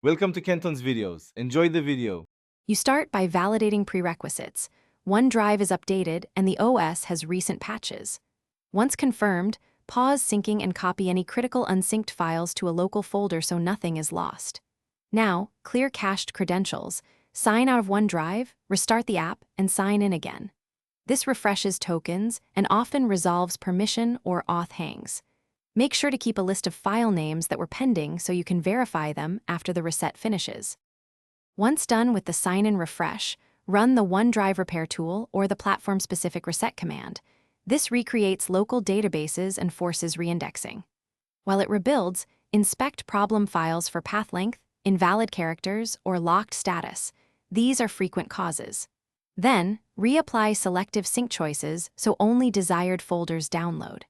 Welcome to Kenton's videos. Enjoy the video. You start by validating prerequisites. OneDrive is updated and the OS has recent patches. Once confirmed, pause syncing and copy any critical unsynced files to a local folder so nothing is lost. Now, clear cached credentials, sign out of OneDrive, restart the app, and sign in again. This refreshes tokens and often resolves permission or auth hangs. Make sure to keep a list of file names that were pending so you can verify them after the reset finishes. Once done with the sign-in refresh, run the OneDrive repair tool or the platform-specific reset command. This recreates local databases and forces reindexing. While it rebuilds, inspect problem files for path length, invalid characters, or locked status. These are frequent causes. Then, reapply selective sync choices so only desired folders download.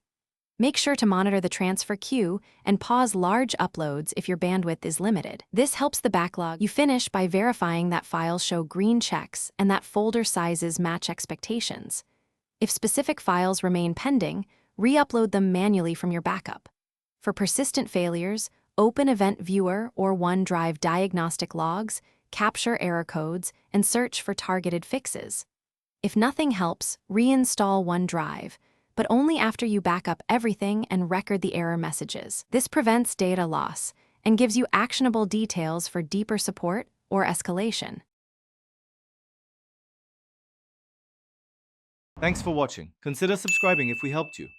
Make sure to monitor the transfer queue and pause large uploads if your bandwidth is limited. This helps the backlog. You finish by verifying that files show green checks and that folder sizes match expectations. If specific files remain pending, re-upload them manually from your backup. For persistent failures, open Event Viewer or OneDrive diagnostic logs, capture error codes, and search for targeted fixes. If nothing helps, reinstall OneDrive, but only after you back up everything and record the error messages. This prevents data loss and gives you actionable details for deeper support or escalation. Thanks for watching. Consider subscribing if we helped you.